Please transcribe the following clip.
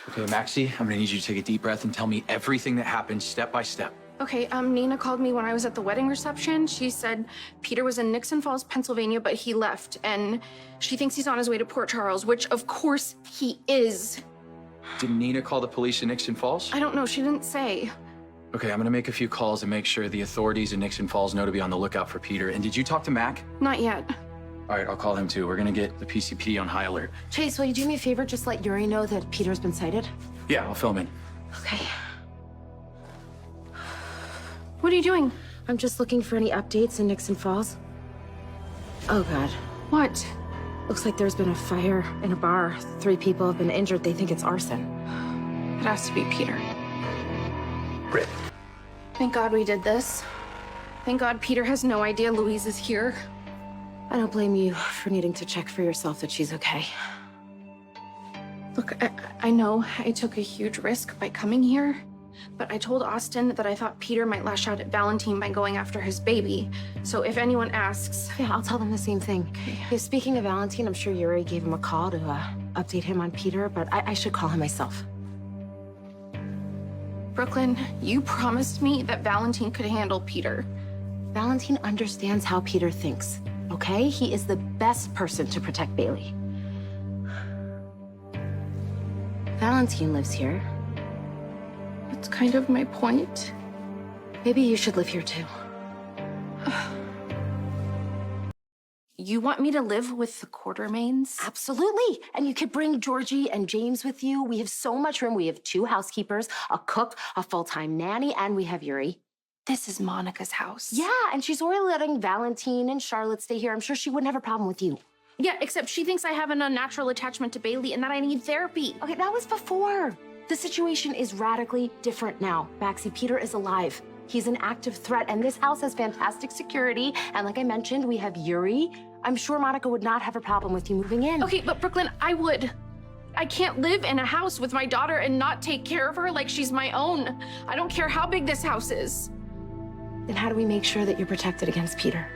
Okay, Maxie, I'm gonna need you to take a deep breath and tell me everything that happened step by step. Okay, Nina called me when I was at the wedding reception. She said Peter was in Nixon Falls, Pennsylvania, but he left, and she thinks he's on his way to Port Charles, which of course he is. Did Nina call the police in Nixon Falls? I don't know, she didn't say. Okay, I'm gonna make a few calls and make sure the authorities in Nixon Falls know to be on the lookout for Peter. And did you talk to Mac? Not yet. All right, I'll call him too. We're gonna get the PCP on high alert. Chase, will you do me a favor? Just let Yuri know that Peter's been sighted. Yeah, I'll film in. Okay. What are you doing? I'm just looking for any updates in Nixon Falls. Oh, God. What? Looks like there's been a fire in a bar. 3 people have been injured. They think it's arson. It has to be Peter. Rip. Thank God we did this. Thank God Peter has no idea Louise is here. I don't blame you for needing to check for yourself that she's okay. Look, I know I took a huge risk by coming here, but I told Austin that I thought Peter might lash out at Valentine by going after his baby. So if anyone asks... Yeah, I'll tell them the same thing. Okay. Yeah, speaking of Valentine, I'm sure Yuri gave him a call to update him on Peter, but I should call him myself. Brooklyn, you promised me that Valentine could handle Peter. Valentine understands how Peter thinks, okay? He is the best person to protect Bailey. Valentine lives here. That's kind of my point. Maybe you should live here too. You want me to live with the Quartermains? Absolutely. And you could bring Georgie and James with you. We have so much room. We have 2 housekeepers, a cook, a full-time nanny, and we have Yuri. This is Monica's house. Yeah, and she's already letting Valentine and Charlotte stay here. I'm sure she wouldn't have a problem with you. Yeah, except she thinks I have an unnatural attachment to Bailey and that I need therapy. Okay, that was before. The situation is radically different now. Maxie, Peter is alive. He's an active threat, and this house has fantastic security. And like I mentioned, we have Yuri. I'm sure Monica would not have a problem with you moving in. Okay, but Brooklyn, I would. I can't live in a house with my daughter and not take care of her like she's my own. I don't care how big this house is. Then how do we make sure that you're protected against Peter?